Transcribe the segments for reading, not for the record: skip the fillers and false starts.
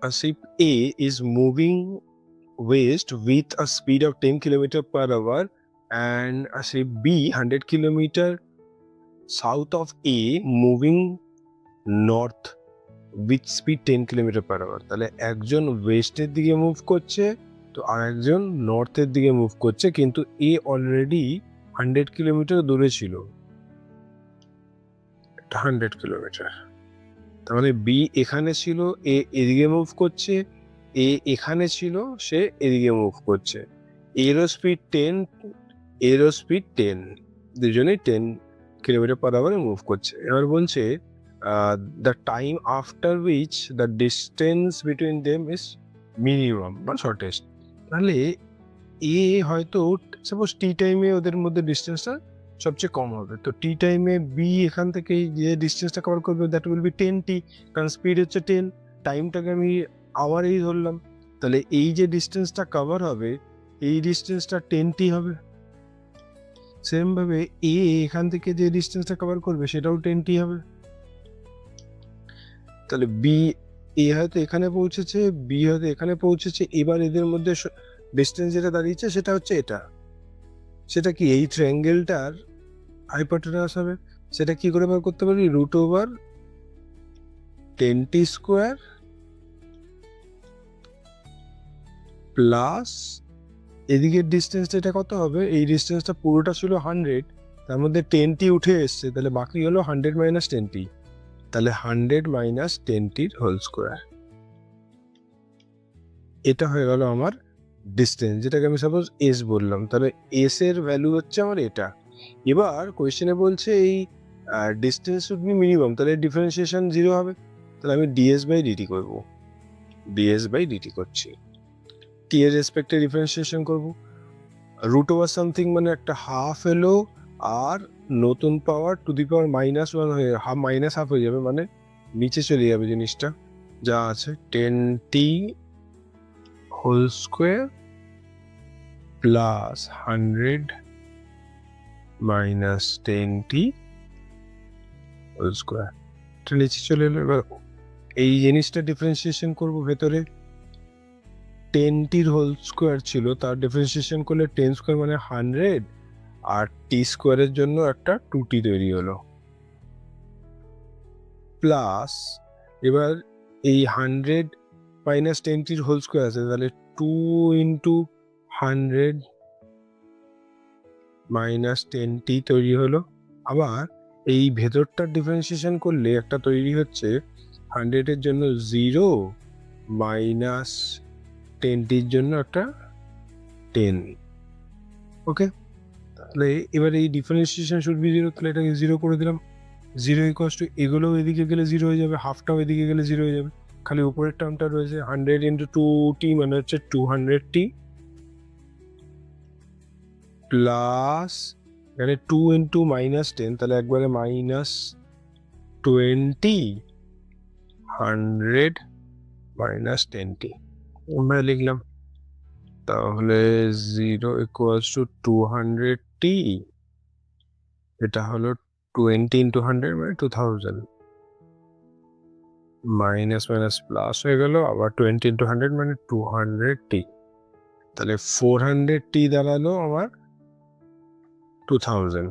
A ship A is moving west with a speed of 10 km per hour and a ship B 100 km south of A moving north with speed 10 km per hour. তাহলে একজন ওয়েস্টের দিকে move করছে তো আর একজন নর্থের দিকে move করছে, কিন্তু এ already 100 kilometre দূরে ছিল, 100 কিলোমিটার। তার মানে বি এখানে ছিল, এ এদিকে মুভ করছে, এ এখানে ছিল, সে এদিকে মুভ করছে। এরও স্পিড 10, এরও স্পিড 10, দুজনেই 10 কিলোমিটার পার আওয়ারে মুভ করছে। এবার বলছে the time after which the distance between them is minimum বা শর্টেস্ট। তাহলে এ হয়তো সাপোজ টি টাইমে ওদের মধ্যে ডিস্টেন্সটা সবচেয়ে কম হবে, তো টি টাইমে বি এখান থেকে যে ডিস্টেন্সটা কভার করবে দ্যাট উইল বি 10t, কারণ স্পিড হচ্ছে 10, টাইমটাকে আমি আওয়ারেই ধরলাম। তাহলে এই যে ডিস্টেন্সটা কভার হবে এই ডিস্টেন্সটা 10t হবে। সেম ভাবে এ এখান থেকে যে ডিস্টেন্সটা কভার করবে সেটাও 10t হবে। তাহলে বি, এ হয়তো এখানে পৌঁছেছে, বি হয়তো এখানে পৌঁছেছে, এবার এদের মধ্যে ডিস্টেন্স যেটা দাঁড়িয়েছে সেটা হচ্ছে এটা। সেটা কি এই ট্রায়াঙ্গেলটার হাইপোটেনাস হবে। সেটা কি করে বার করতে পারি? Root over 10t square plus এদিকের ডিস্টেন্সটা এটা কত হবে? এই ডিস্টেন্সটা পুরোটা ছিল 100, তার মধ্যে 10t উঠে এসছে, তাহলে বাকি হলো 100 মাইনাস 10t। তাহলে 100 মাইনাস 10t হোল স্কোয়ার, এটা হয়ে গেল আমার ডিস্টেন্স, যেটাকে আমি সাপোজ এস বললাম। তাহলে এস এর ভ্যালু হচ্ছে আমার এটা। এবার কোয়েশ্চেনে বলছে এই ডিস্টেন্স শুড বি মিনিমাম, তাহলে ডিফারেন্সিয়েশন 0 হবে। তাহলে আমি ডিএস বাই ডিটি করবো, ডিএস বাই ডিটি করছি, টি এর রেসপেক্টে ডিফারেন্সিয়েশন করবো। রুট ওভার সামথিং মানে একটা হাফ এলো, আর নতুন পাওয়ার টু দি পাওয়ার -1 হয়ে হাফ মাইনাস হাফ হয়ে যাবে, মানে নিচে চলে যাবে জিনিসটা যা আছে 10t whole square plus 100 minus 10t whole square, এটা নিচে চলে এলো। এবার এই জিনিসটা ডিফারেন্সিয়েশন করবো, ভেতরে 10tর হোল স্কোয়ার ছিল, তার ডিফারেন্সিয়েশন করলে 10 স্কোয়ার মানে 100, আর টি স্কোয়ারের জন্য একটা 2t তৈরি হলো, প্লাস এবার এই 100 মাইনাস 10tর হোল স্কোয়ার আছে, তাহলে 2 ইন্টু 100 মাইনাস 10t তৈরি হলো। আবার এই ভেতরটার ডিফারেন্সিয়েশন করলে একটা তৈরি হচ্ছে 100-এর জন্য 0 মাইনাস 10tর জন্য একটা 10। ওকে, তাহলে এবার এই ডিফারেন্সিয়েশন শুড বি 0, তাহলে এটাকে 0 করে দিলাম। 0 ইকুয়ালস টু এগুলোও এদিকে গেলে 0 হয়ে যাবে, হাফটাও এদিকে গেলে 0 হয়ে যাবে, খালি উপরের টার্মটা রয়েছে 100 ইন্টু 2t মানে হচ্ছে 200t প্লাস এখানে 2 ইন্টু মাইনাস 10, তাহলে একবারে মাইনাস 20, 100 মাইনাস 10t আমরা লিখলাম। তাহলে 0 ইকুয়ালস টু 200t, এটা হলো 20 ইন্টু 100 মানে 2000, মাইনাস মাইনাস প্লাস হয়ে গেল, আবার 20 ইন্টু 100 মানে 200t, তাহলে 400t দাঁড়ালো আমার 2000,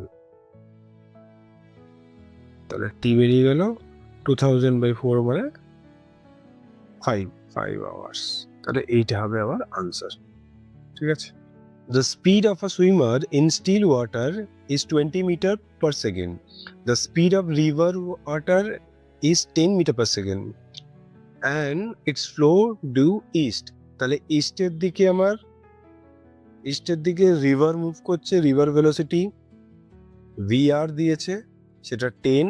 তাহলে টি বেরিয়ে গেল 2000/4 মানে 5 আওয়ার্স। তাহলে এইটা হবে আমার আনসার। ঠিক আছে। The speed of a swimmer in still water is 20 meter per second. The speed of river water is 10 meter per second. And its flow due east. তাহলে ইস্টের দিকে আমার ইস্টের দিকে রিভার মুভ করছে, রিভার ভেলোসিটি ভিআর দিয়েছে সেটা 10,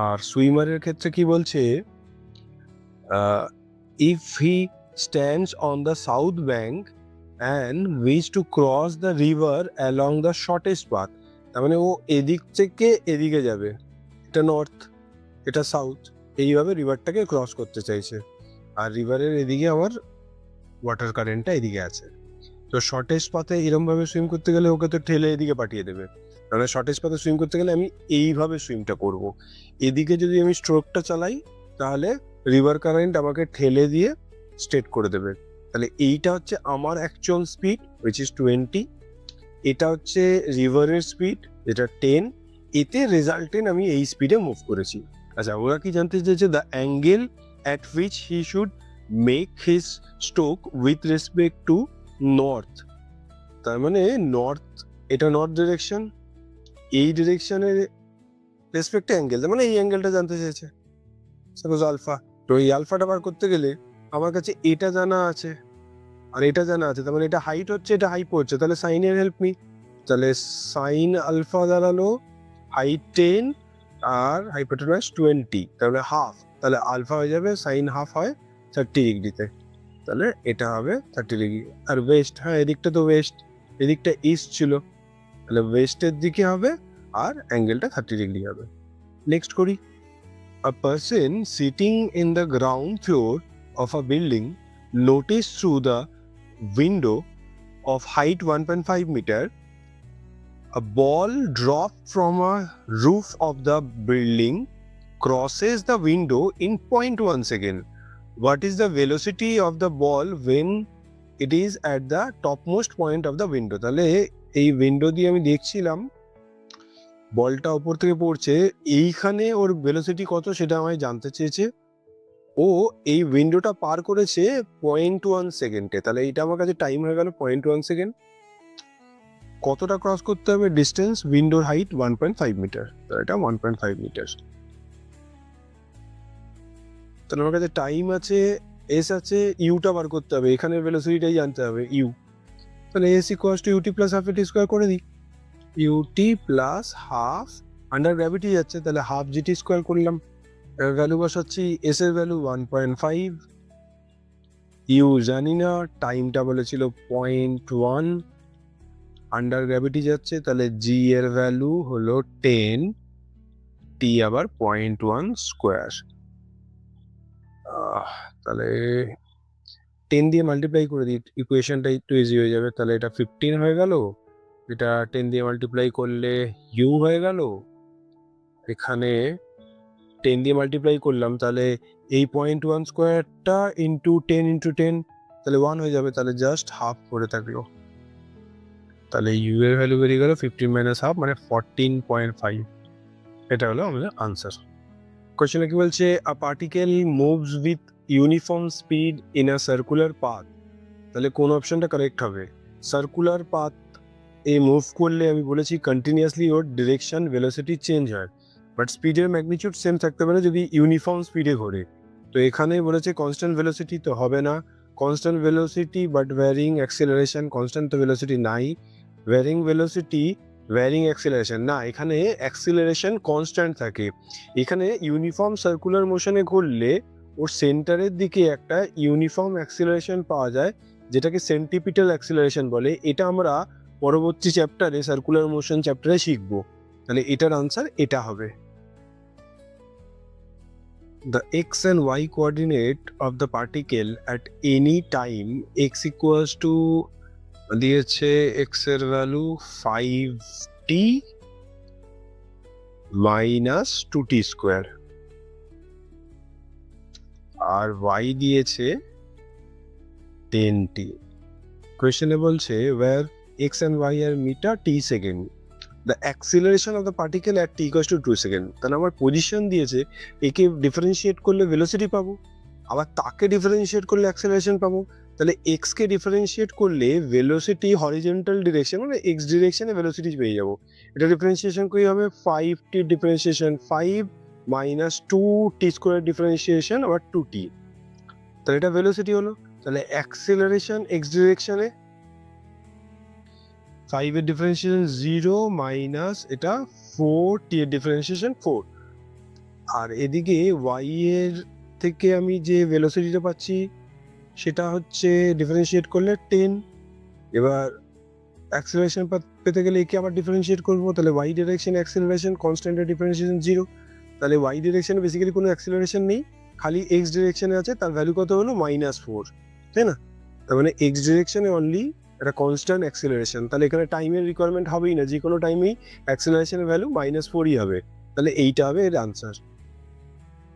আর সুইমারের ক্ষেত্রে কি বলছে if he stands on the south bank and wish to cross the river along the shortest path, তার মানে ও এদিক থেকে এদিকে যাবে, এটা নর্থ এটা সাউথ, এইভাবে রিভারটাকে ক্রস করতে চাইছে, আর রিভারের এদিকে আমার ওয়াটার কারেন্টটা এদিকে আছে। তো শর্টেস্ট পাথে এরমভাবে সুইম করতে গেলে ওকে তো ঠেলে এদিকে পাঠিয়ে দেবে, তাহলে শর্টেস্ট পাথে সুইম করতে গেলে আমি এইভাবে সুইমটা করব। এদিকে যদি আমি স্ট্রোকটা চালাই তাহলে রিভার কারেন্ট আমাকে ঠেলে দিয়ে স্ট্রেট করে দেবে। তাহলে এইটা হচ্ছে আমার অ্যাকচুয়াল স্পিড উইচ ইজ 20, এটা হচ্ছে রিভারের স্পিড যেটা 10, এতে রেজাল্টেন্ট আমি এই স্পিডে মুভ করেছি। আচ্ছা, ওরা কি জানতে চেয়েছে the angle at which he should make his stroke with respect to north. তার মানে নর্থ, এটা নর্থ ডিরেকশন, এই ডিরেকশনের রেসপেক্টে অ্যাঙ্গেল, মানে এই অ্যাঙ্গেলটা জানতে চেয়েছে, সাপোজ আলফা। তো এই আলফাটা বার করতে গেলে আমার কাছে এটা জানা আছে আর এটা জানা আছে, তার মানে এটা হাইট হচ্ছে, এটা হাইপো হচ্ছে, তাহলে সাইনের হেল্প নি। তাহলে সাইন আলফা দাঁড়ালো হাইট 10 আর হাইপোটেনাস 20, তাহলে হাফ, তাহলে আলফা হয়ে যাবে সাইন হাফ হয় 30 ডিগ্রিতে, তাহলে এটা হবে 30 ডিগ্রি। আর ওয়েস্ট, হ্যাঁ এদিকটা তো ওয়েস্ট, এদিকটা ইস্ট ছিল, তাহলে ওয়েস্টের দিকে হবে আর অ্যাঙ্গেলটা 30 ডিগ্রি হবে। নেক্সট করি, a person sitting in the ground floor of a building noticed through the window of height 1.5 meter a ball dropped from a roof of the building crosses the window in 0.1 second. What is the velocity of the ball when it is at the topmost point of the window? তাহলে এই window দিয়ে আমি দেখছিলাম বলটা উপর থেকে পড়ছে, এইখানে ওর ভেলোসিটি কত সেটা আমায় জানতে চেয়েছে। ও এই উইন্ডোটা পার করেছে 0.1 সেকেন্ডে, তাহলে এইটা আমার কাছে টাইম হয়ে গেল 0.1 সেকেন্ড। কতটা ক্রস করতে হবে ডিস্টেন্স? উইন্ডোর হাইট 1.5 মিটার, তাহলে এটা 1.5 মিটার। তাহলে আমার কাছে টাইম আছে, এস আছে, ইউটা বার করতে হবে, এখানের ভেলোসিটিটাই জানতে হবে ইউ। তাহলে s equals to ut plus half at square করে দিই, ut plus half, under gravity যাচ্ছে তাহলে হাফ জিটি স্কোয়ার করলাম, ভ্যালু বসাচ্ছি, এস এর ভ্যালু 1.5, ইউ জানি না, টাইমটা বলেছিল 0.1, আন্ডার গ্র্যাভিটি যাচ্ছে তাহলে জি এর ভ্যালু হলো 10, টি আবার 0.1 স্কোয়ার, তাহলে 10 দিয়ে মাল্টিপ্লাই করে দিই, ইকুয়েশনটা একটু ইজি হয়ে যাবে। তাহলে এটা 15 হয়ে গেল, এটা 10 দিয়ে মাল্টিপ্লাই করলে ইউ হয়ে গেল, এখানে 10 দিয়ে মাল্টিপ্লাই করলাম, তাহলে এই 0.1 স্কোয়ারটা ইন্টু 10 ইন্টু 10, তাহলে 1 হয়ে যাবে, তাহলে জাস্ট হাফ করে থাকলো, তাহলে ইউ এর ভ্যালু বেরিয়ে গেল 15 মাইনাস হাফ মানে 14.5। এটা হলো আমাদের আনসার। কোয়েশ্চনে কি বলছে, a particle moves with uniform speed in a circular path, তাহলে কোন অপশনটা কারেক্ট হবে? সার্কুলার পাথ এ মুভ করলে আমি বলেছি কন্টিনিউয়াসলি ওর ডিরেকশন ভেলোসিটি চেঞ্জ হয়, বাট স্পিডের ম্যাগনিটিউড সেম থাকতে পারে যদি ইউনিফর্ম স্পিডে ঘোরে। তো এখানে বলেছে কনস্ট্যান্ট ভেলোসিটি, তো হবে না constant velocity but varying acceleration, constant তো ভেলোসিটি নাই, ভ্যারিং ভেলোসিটি ভ্যারিং অ্যাক্সিলারেশন না, এখানে অ্যাক্সিলারেশন কনস্ট্যান্ট থাকে। এখানে ইউনিফর্ম সার্কুলার মোশনে ঘুরলে ওর সেন্টারের দিকে একটা ইউনিফর্ম অ্যাক্সিলারেশন পাওয়া যায় যেটাকে সেন্টিপিটাল অ্যাক্সিলারেশন বলে, এটা আমরা পরবর্তী চ্যাপ্টারে সার্কুলার মোশন চ্যাপ্টারে শিখবো। তাহলে এটার আনসার এটা হবে। The x and y coordinate of the particle at any time x equals to দিয়েছে x এর value 5t minus 2t square, আর y দিয়েছে 10t। কোয়েশ্চনে বলছে where x and y are meter t second, the acceleration of the particle at t equals to 2 second। তাহলে আমার position দিয়েছে, একে differentiate করলে ভেলোসিটি পাবো, আবার তাকে ডিফারেন্সিয়েট করলে অ্যাক্সেলারেশন পাবো। তাহলে এক্স কে ডিফারেন্সিয়েট করলে ভেলোসিটি হরিজন্টাল ডিরেকশন মানে এক্স ডিরেকশনে ভেলোসিটি পেয়ে যাবো। এটা ডিফারেন্সিয়েশন করি হবে 5t differentiation 5 minus 2t square differentiation আবার 2t, তাহলে এটা ভেলোসিটি হলো। তাহলে অ্যাক্সেলারেশন এক্স ডিরেকশনে 5 এর ডিফারেন্সিয়েশন 0 মাইনাস এটা 4t এর ডিফারেন্সিয়েশন 4, আর এদিকে y এর থেকে আমি যে ভেলোসিটিটা পাচ্ছি সেটা হচ্ছে ডিফারেন্সিয়েট করলে 10। এবার অ্যাক্সেলারেশন পেতে গেলে একে আবার ডিফারেন্সিয়েট করবো, তাহলে y ডিরেকশন অ্যাক্সেলারেশন কনস্ট্যান্টের ডিফারেন্সিয়েশন 0, তাহলে y ডিরেকশনে বেসিক্যালি কোনো অ্যাক্সেলারেশন নেই, খালি x ডিরেকশনে আছে, তার ভ্যালু কত হলো -4, তাই না? তার মানে x ডিরেকশনে অনলি একটা কনস্ট্যান্ট অ্যাক্সেলারেশন, তাহলে এখানে টাইমের রিকোয়ারমেন্ট হবেই না, যে কোনো টাইমেই অ্যাক্সেলারেশনের ভ্যালু -4ই হবে, তাহলে এইটা হবে এর answer.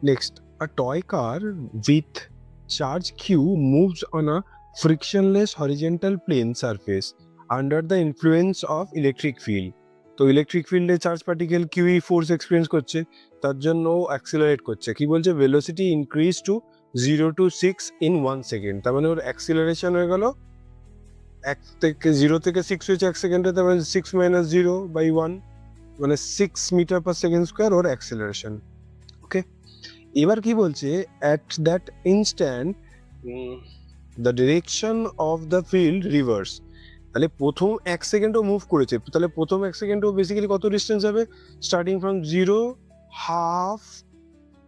Next, a toy car with charge q moves on a frictionless horizontal plane surface under the influence of electric field. তো ইলেকট্রিক ফিল্ডে charge particle kiwi force experience করছে, তার জন্য ও অ্যাক্সিলারেট করছে। কি বলছে? Velocity increase two 0 to 6 in 1 second. তার মানে ওর অ্যাক্সিলারেশন হয়ে গেল 0 থেকে 6 হয়েছে 1 সেকেন্ডে, তার মানে 6 minus 0 by 1 মানে 6 মিটার পার সেকেন্ড স্কোয়ার ওর অ্যাক্সিলারেশন। ওকে, এবার কি বলছে? At that instant the direction of the field reverse. তাহলে প্রথম 1 সেকেন্ডও মুভ করেছে, তাহলে প্রথম 1 সেকেন্ডও বেসিক্যালি কত ডিস্টেন্স হবে? স্টার্টিং ফ্রম 0, হাফ,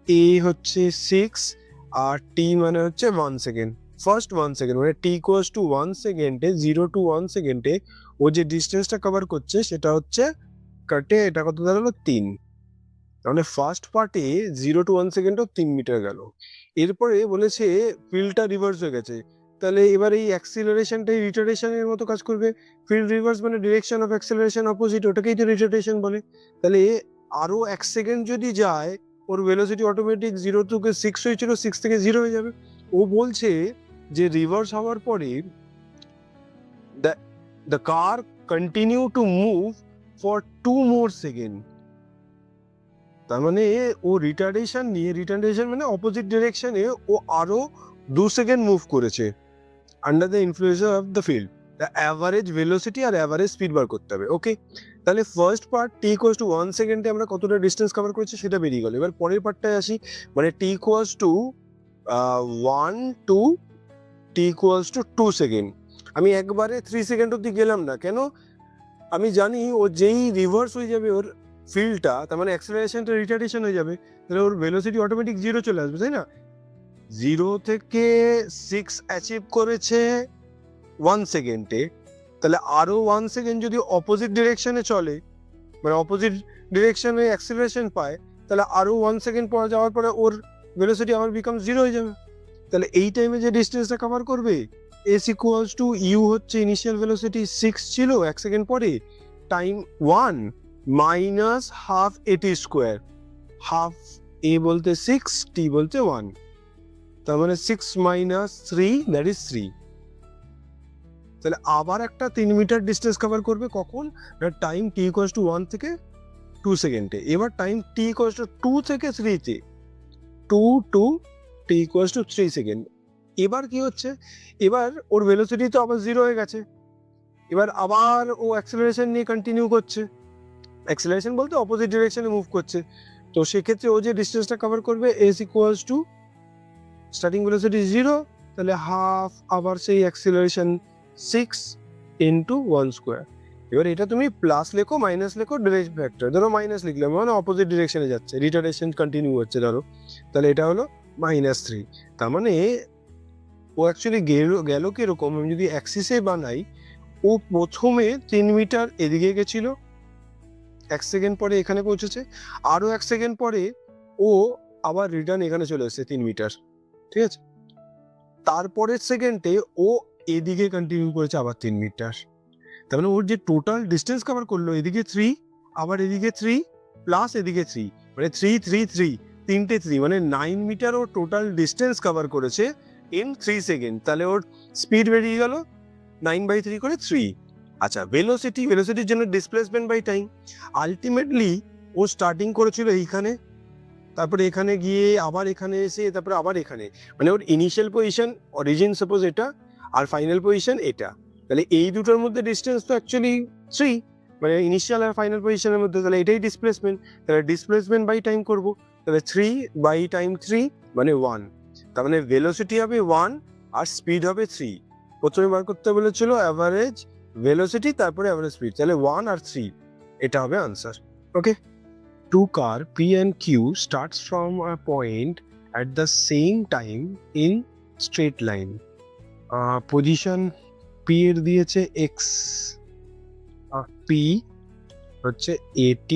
এ হচ্ছে 6 আর টি মানে হচ্ছে 1 সেকেন্ড। ফার্স্ট 1 সেকেন্ড মানে টি ইকুয়ালস টু 1 সেকেন্ডে, 0 to 1 সেকেন্ডে ও যে ডিস্টেন্সটা কভার করছে সেটা হচ্ছে কাটে, এটা কত দাঁড়ালো? 3। তাহলে ফার্স্ট পার্টে 0 to 1 সেকেন্ডও 3 মিটার গেল। এরপরে বলেছে ফিল্ডটা রিভার্স হয়ে গেছে, তাহলে এবার এই অ্যাক্সিলারেশনটাই রিটার্ডেশনের মতো কাজ করবে। ফিল্ড রিভার্স মানে ডিরেকশন অফ অ্যাক্সিলারেশন অপোজিট, ওটাকেই তো রিটার্ডেশন বলে। তাহলে আরো 1 সেকেন্ড যদি যায় ওর ভেলোসিটি অটোমেটিক 0 থেকে 6 হয়েছিল, 6 থেকে 0 হয়ে যাবে। ও বলছে যে রিভার্স হওয়ার পরে the car continue to move for 2 more second. তার মানে ও রিটার্ডেশন নিয়ে, রিটার্ডেশন মানে অপোজিট ডিরেকশনে ও আরো 2 সেকেন্ড মুভ করেছে under the influence of the field. The average velocity আর অ্যাভারেজ স্পিড বার করতে হবে। ওকে, তাহলে first part T equals to 1 সেকেন্ডে আমরা কতটা ডিস্টেন্স কভার করেছি সেটা বেরিয়ে গেল। এবার পরের পার্টটায় আসি, মানে T equals to 1 to T equals to 2 second. আমি একবারে 3 সেকেন্ড অব্দি গেলাম না, কেন? আমি জানি ও যেই রিভার্স হয়ে যাবে ওর ফিল্ডটা, তার মানে অ্যাক্সিলারেশনটা রিটার্ডেশন হয়ে যাবে, তাহলে ওর ভেলোসিটি অটোমেটিক 0 চলে আসবে, তাই না? 0 থেকে 6 অ্যাচিভ করেছে 1 সেকেন্ডে, তাহলে আরো 1 সেকেন্ড যদি অপোজিট ডিরেকশনে চলে, মানে অপোজিট ডিরেকশনে অ্যাক্সিলারেশন পায়, তাহলে আরো 1 সেকেন্ড পর যাওয়ার পরে ওর ভেলোসিটি আবার বিকাম 0 হয়ে যাবে। তাহলে এই টাইমে যে ডিস্টেন্সটা কভার করবে এস ইকুয়ালস টু ইউ হচ্ছে ইনিশিয়াল ভেলোসিটি 6 ছিল 1 সেকেন্ড পরে, time 1 minus half at square. Half এ বলতে 6, টি বলতে 1, তার মানে 6 minus 3 দ্যাট ইজ 3। তাহলে আবার একটা 3 মিটার ডিস্টেন্স কভার করবে, কখন? টাইম টি ইকুয়ালস টু 1 থেকে 2 সেকেন্ডে। এবার টাইম টি ইকুয়ালস টু 2 থেকে 3 তে, 2 to T equals two 3 second. এবার কি হচ্ছে? এবার ওর ভেলোসিটি তো আবার 0 হয়ে গেছে, এবার আবার ও অ্যাক্সিলারেশন নিয়ে কন্টিনিউ করছে। অ্যাক্সিলারেশন বলতে অপোজিট ডিরেকশনে মুভ করছে। তো সেক্ষেত্রে ও যে ডিস্টেন্সটা কভার করবে S equals two starting velocity 0, তাহলে হাফ আবার সেই অ্যাক্সিলারেশন 6 ইন্টু 1 স্কোয়ার। এবার এটা তুমি প্লাস লেখো মাইনাস লেখো ডিরেকশন ফ্যাক্টর, ধরো মাইনাস লিখলাম মানে অপোজিট ডিরেকশনে যাচ্ছে, রিটার্ডেশন কন্টিনিউ হচ্ছে ধরো, তাহলে এটা হলো -3। তার মানে ও অ্যাকচুয়ালি গেল কিরকম? আমি যদি অ্যাক্সিসে বানাই, ও প্রথমে 3 মিটার এদিকে গেছিল, 1 সেকেন্ড পরে এখানে পৌঁছেছে, আরো 1 সেকেন্ড পরে ও আবার রিটার্ন এখানে চলে এসেছে 3 মিটার, ঠিক আছে? তারপরের সেকেন্ডে ও এদিকে কন্টিনিউ করেছে আবার 3 মিটার। তার মানে ওর যে টোটাল ডিস্টেন্স কভার করলো, এদিকে 3, আবার এদিকে 3, প্লাস এদিকে 3, মানে 3 3 3 তিনটে 3, মানে 9 মিটার ও টোটাল ডিস্টেন্স কভার করেছে ইন 3 সেকেন্ড। তাহলে ওর স্পিড বেরিয়ে গেল 9/3 করে 3। আচ্ছা, ভেলোসিটির জন্য ডিসপ্লেসমেন্ট বাই টাইম। আলটিমেটলি ও স্টার্টিং করেছিল এইখানে, তারপরে এখানে গিয়ে আবার এখানে এসে তারপরে আবার এখানে, মানে ওর ইনিশিয়াল পজিশন অরিজিন সাপোজ এটা, আর ফাইনাল পজিশন এটা। তাহলে এই দুটোর মধ্যে ডিস্টেন্স তো অ্যাকচুয়ালি 3, মানে ইনিশিয়াল আর ফাইনাল পজিশনের মধ্যে, তাহলে এটাই ডিসপ্লেসমেন্ট। তাহলে ডিসপ্লেসমেন্ট বাই টাইম করবো, তাহলে 3 বাই টাইম 3 মানে 1, তার মানে ভেলোসিটি হবে 1 আর স্পিড হবে 3। প্রথমে বার করতে বলেছিল অ্যাভারেজ ভেলোসিটি, তারপরে অ্যাভারেজ স্পিড, তাহলে 1 আর 3, এটা হবে answer. Okay, 2 car P and Q starts from a point at the same time in straight line. Position P এর দিয়েছে x, P হচ্ছে AT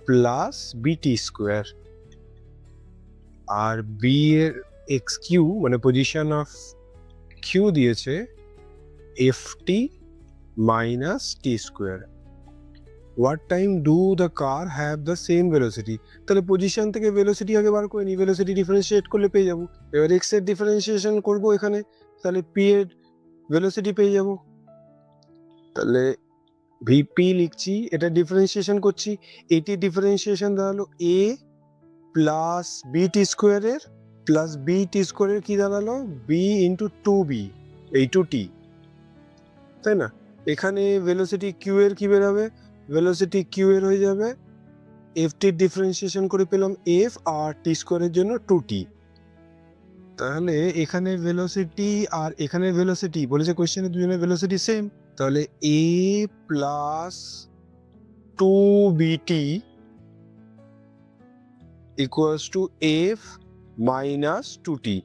প্লাস BT স্কোয়ার, আর B এর XQ মানে পজিশন অফ Q দিয়েছে FT minus T square. What time do the car have the same velocity, তাহলে position থেকে velocity আগে বার করে নিই, ভেলোসিটি ডিফারেন্সিয়েট করলে পেয়ে যাবো। এবার এক্স এর ডিফারেন্সিয়েশন করবো এখানে, তাহলে পি এর ভেলোসিটি পেয়ে যাবো। তাহলে ভিপি লিখছি, এটা ডিফারেন্সিয়েশন করছি, এটি ডিফারেন্সিয়েশন দাঁড়ালো এ প্লাস বি টি স্কোয়ারের প্লাস বি টি স্কোয়ারের কি দাঁড়ালো বি ইন্টু টু বি এই টু টি, তাই না? এখানে ভেলোসিটি কিউ এর কি বেরোবে, ভেলোসিটি কিউ এর হয়ে যাবে এফ টির ডিফারেন্সিয়েশন করে পেলাম এফ, আর টি স্কোয়ারের জন্য টু টি। তাহলে এখানে ভেলোসিটি আর এখানে ভেলোসিটি বলেছে কোয়েশ্চেনে দুজনের ভেলোসিটি সেম, তাহলে A plus two BT equals to F minus two T.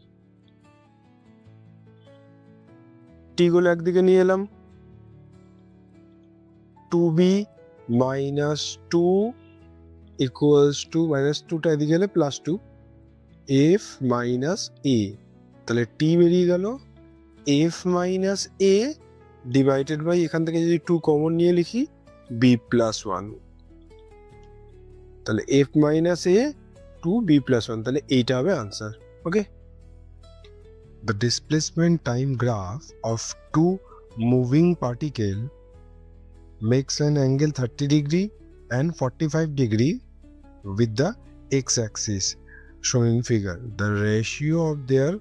T গুলো একদিকে নিয়ে এলাম, two B minus two equals to minus টুটা এদিকে এলে plus two F minus A, তাহলে টি বেরিয়ে গেল F minus A divided by এখান থেকে যদি টু কমন নিয়ে লিখি বি প্লাস ওয়ান, তাহলে F minus A two B plus one, তাহলে এইটা হবে answer. Okay, the displacement time graph of two moving particle makes an angle 30 degree and 45 degree with the x-axis shown in figure. The ratio of their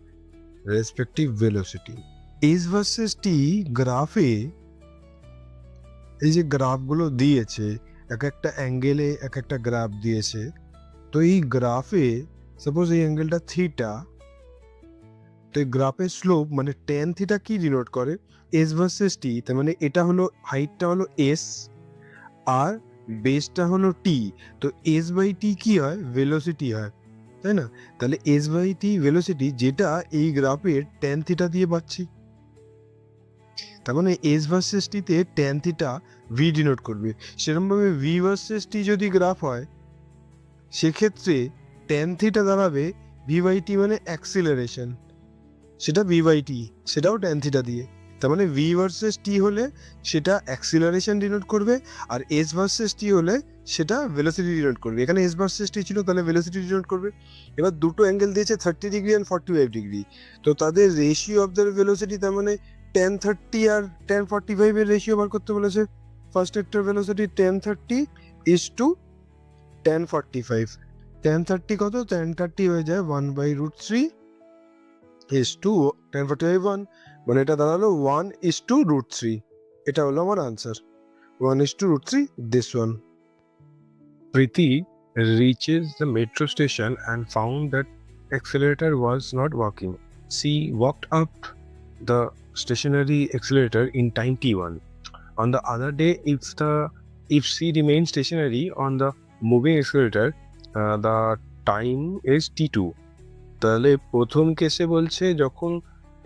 respective velocity. S versus T গ্রাফে এই যে গ্রাফগুলো দিয়েছে এক একটা অ্যাঙ্গেলে এক একটা graph দিয়েছে, তো এই গ্রাফে সাপোজ এই অ্যাঙ্গেলটা থিটা, তো এই গ্রাফের স্লোপ মানে টেন থিটা কি ডিনোট করে এস ভার্সেস টি, তার মানে এটা হলো হাইটটা হলো এস আর বেসটা হলো টি, তো এস বাই টি কি হয় ভেলোসিটি হয়, তাই না? তাহলে এস বাই টি ভেলোসিটি যেটা এই গ্রাফের টেন থিটা দিয়ে পাচ্ছি, তার মানে এস ভার্সেস টিতে টেন থিটা ভি ডিনোট করবে। সেরকমভাবে ভি ভার্সেস টি যদি গ্রাফ হয় সেক্ষেত্রে টেন থিটা দাঁড়াবে ভি বাই টি মানে অ্যাক্সিলারেশন, সেটা ভি বাই টি, সেটাও টেন থিটা দিয়ে। তার মানে ভি ভার্সেস টি হলে সেটা অ্যাক্সিলারেশন ডিনোট করবে, আর এস ভার্সেস টি হলে সেটা ভেলোসিটি ডিনোট করবে। এখানে এস ভার্সেস টি ছিল, তাহলে ভেলোসিটি ডিনোট করবে। এবার দুটো অ্যাঙ্গেল দিয়েছে 30 ডিগ্রি অ্যান্ড 45 ডিগ্রি, তো তাদের রেশিও অফ দ্য ভেলোসিটি, তার মানে 1030 আর 1045 এর রেশিও বার করতে বলেছে। ফার্স্ট একটার ভেলোসিটি 1030 ইজ টু 1045, 1030 কত, 1030 হয়ে যায় 1/√3 is to 1045 1, মানে এটা দাঁড়ালো 1:√3, এটা হলো আমার answer 1:√3 this one. Preeti reaches the metro station and found that accelerator was not working. She walked up the stationary accelerator in time t1. On the other day, if she remains stationary on the moving accelerator, the time is t2. তাহলে প্রথম কেসে বলছে যখন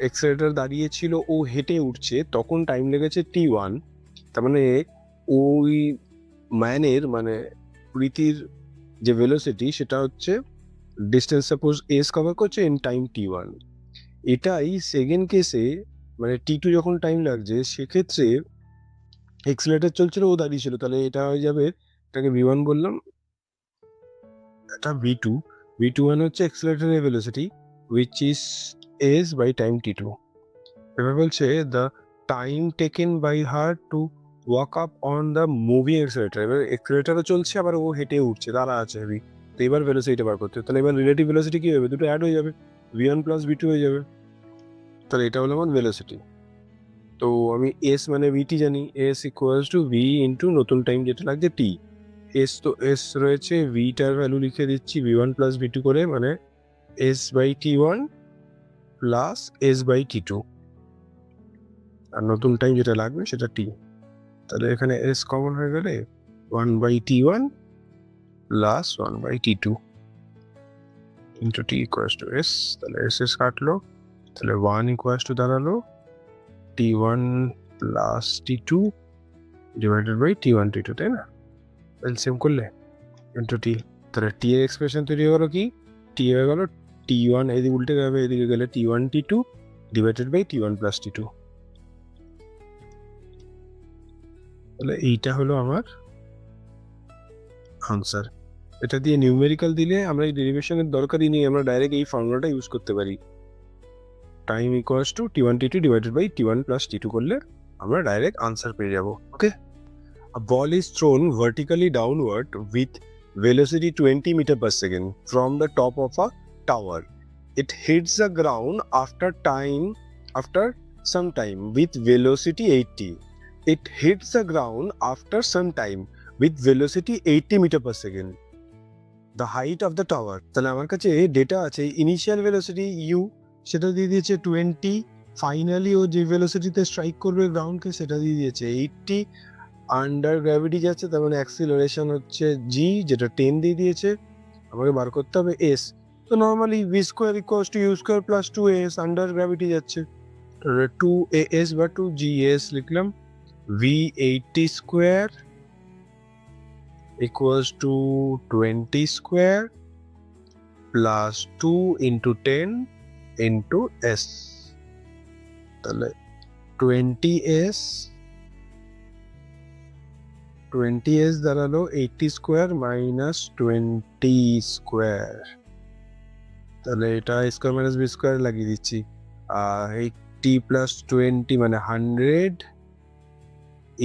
accelerator দাঁড়িয়ে ছিল ও হেঁটে উঠছে তখন টাইম লেগেছে t1, তার মানে ওই ম্যানের মানে প্রীতির যে ভেলোসিটি সেটা হচ্ছে ডিস্টেন্স সাপোজ এস কভার করছে ইন টাইম t1। এটাই সেকেন্ড কেসে মানে t2 যখন টাইম লাগছে সেক্ষেত্রে এক্সেলেটর চলছিল ও দাঁড়িয়ে ছিল, তাহলে এটা হয়ে যাবে, এটাকে v1 বললাম, এটা v2, v21 হচ্ছে এক্সেলেটরের velocity which is s by time t2। এবার বলছে the time taken by her to walk up on the moving accelerator, এবার এক্সেলেটরও চলছে আবার ও হেঁটে উঠছে, দাঁড়া আছে হেভি, তো এবার ভেলোসিটিটা বার করতে, তাহলে এবার রিলেটিভ ভেলোসিটি কি হবে, দুটো অ্যাড হয়ে যাবে, v1 প্লাস v2 হয়ে যাবে, তাহলে এটা হলো আমার ভেলোসিটি। তো আমি s মানে vt জানি, s equals to v into নতুন টাইম যেটা লাগছে t, এস তো এস রয়েছে, ভিটার ভ্যালু লিখে দিচ্ছি v1 প্লাস v2 করে, মানে s by t1 plus s by t2, আর নতুন টাইম যেটা লাগবে সেটা t, তাহলে এখানে s কমন হয়ে গেলে 1/t1 plus 1/t2 into t equals to s, তাহলে s কাটলো, তাহলে 1 ইকুয়ালস টু দাঁড়ালো t1 plus t2 divided by t1 t2, তাই না? এলসিএম করলে ইন্টু টি, তাহলে টি এর এক্সপ্রেশন তৈরি হয়ে গেল কি, টি হয়ে গেল t1, এদিকে উল্টে যাবে, এদিকে গেলে t1 t2 divided by t1 plus t2, তাহলে এইটা হলো আমার আনসার। এটা দিয়ে নিউমেরিক্যাল দিলে আমরা এই ডেরিভেশনের দরকারই নেই, আমরা ডাইরেক্ট এই ফর্মুলাটা ইউজ করতে পারি। Time equals to t1 t2 divided by t1 plus t2 করলে আমরা ডাইরেক্ট আনসার পেয়ে যাব। ওকে, a ball is thrown vertically downward with velocity 20 meter per second from the top of a tower. It hits the ground after some time with velocity 80. It hits the ground after some time with velocity 80 meter per second. The height of the tower. তাহলে আমার কাছে data আছে, initial velocity u সেটা দিয়ে দিয়েছে 20, finally ও যে ভেলোসিটিতে strike করবে গ্রাউন্ডকে সেটা দিয়ে দিয়েছে 80, আন্ডার গ্র্যাভিটি যাচ্ছে তার মানে অ্যাক্সিলারেশন হচ্ছে g যেটা 10 দিয়ে দিয়েছে, আমাকে বার করতে হবে s। তো normally v square equals to u square plus 2as, under gravity যাচ্ছে 2as বা 2gs লিখলাম। v80 square equals to 20 square plus 2 into 10 into s, তাহলে 20s দাঁড়ালো 80 স্কোয়ার মাইনাস 20 স্কোয়ার, তাহলে এটা স্কোয়ার মাইনাস বি স্কোয়ার লাগিয়ে দিচ্ছি, 80 প্লাস 20 মানে 100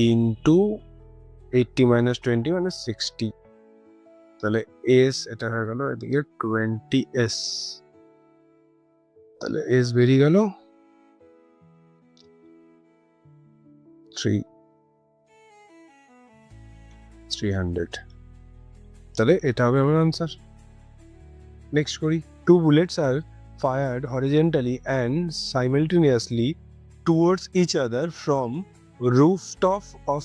ইন্টু 80 minus 20 মানে 60, তাহলে s এটা হয়ে গেল এদিকে 20s, তাহলে s বেরিয়ে গেল 300, তাহলে এটা হবে আমার আনসার। নেক্সট করি, 2 bullets are fired horizontally and simultaneously towards each other from rooftop of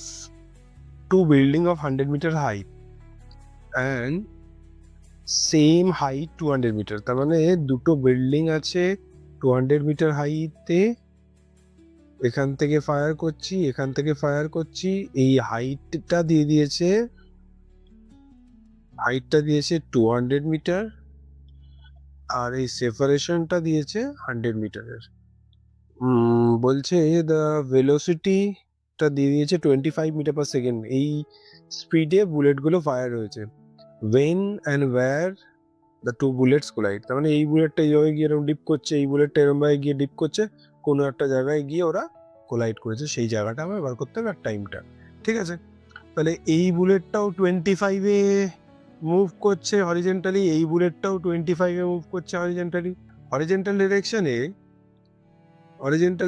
2 building of 100 meter height and same height 200 meter, তার মানে দুটো বিল্ডিং আছে 200 মিটার হাইটে, এখান থেকে ফায়ার করছি, এই হাইটটা দিয়েছে 200 মিটার আর এই সেপারেশনটা দিয়েছে 100 মিটারের। বলছে দ্য ভেলোসিটিটা দিয়ে দিয়েছে 25 মিটার পার সেকেন্ড, এই স্পিডে বুলেটগুলো ফায়ার হয়েছে। when and where the two bullets collide, তার মানে এই বুলেটটা এইভাবে গিয়ে এরকম ডিপ করছে, এই বুলেটটা এরকম ভাবে গিয়ে ডিপ করছে, কোনো একটা জায়গায় গিয়ে ওরা কোলাইড করেছে, সেই জায়গাটা আমার বার করতে হবে আর টাইমটা। ঠিক আছে, তাহলে এই বুলেটটাও 25-এ মুভ করছে হরিজেন্টালি, এই বুলেটটাও 25-এ মুভ করছে হরিজেন্টালি। হরিজেন্টাল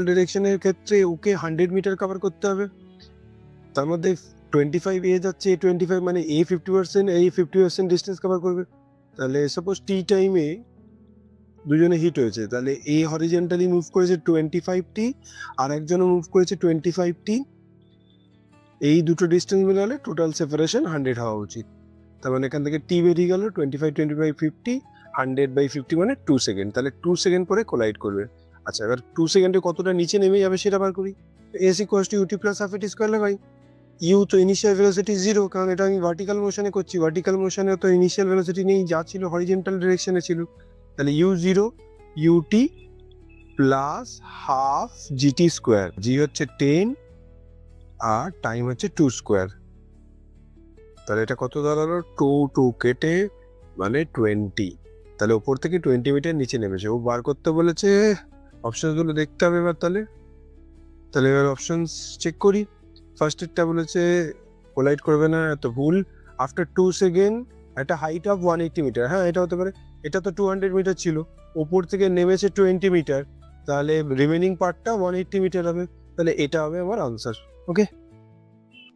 ডিরেকশনের ক্ষেত্রে ওকে 100 মিটার কভার করতে হবে, তার মধ্যে 25 এ যাচ্ছে, 25 মানে এ 50%, এই 50% ডিস্টেন্স কভার করবে। তাহলে সাপোজ টি টাইমে দুজনে হিট হয়েছে, তাহলে এ হরিজেন্টালি মুভ করেছে 25t আর একজনও মুভ করেছে 25t, এই দুটো ডিস্টেন্স মিলালে টোটাল সেপারেশন 100 হওয়া উচিত। তার মানে এখান থেকে টি বেরিয়ে গেল 25, 50, 100/50 মানে 2 সেকেন্ড, তাহলে 2 সেকেন্ড পরে কোলাইড করবে। আচ্ছা, এবার 2 সেকেন্ডে কতটা নিচে নেমে যাবে সেটা বার করি। s equals to ut plus half at square লাগাই। ইউ তো ইনিশিয়াল ভেলোসিটি 0, কারণ এটা আমি ভার্টিক্যাল মোশনে করছি, ভার্টিক্যাল মোশনে তো ইনিশিয়াল ভেলোসিটি নেই, যা ছিল হরিজেন্টাল ডিরেকশনে ছিল, তাহলে u0 ut plus half gt square, g হচ্ছে 10 আর টাইম হচ্ছে 2 স্কোয়ার, তাহলে এটা কত দাঁড়ালো 2 কেটে মানে 20, তাহলে ওপর থেকে 20 মিটার নিচে নেমেছে। ও বার করতে বলেছে, অপশনসগুলো দেখতে হবে এবার। তাহলে এবার অপশনস চেক করি। ফার্স্টেরটা বলেছে কোলাইড করবে না, এত ভুল। আফটার 2 সেকেন্ড একটা হাইট অফ 180 মিটার, হ্যাঁ এটা হতে পারে, এটা তো 200 মিটার ছিল, ওপর থেকে নেমেছে 20 মিটার, তাহলে রিমেনিং পার্টটা 180 মিটার হবে, তাহলে এটা হবে আমার আনসার। ওকে।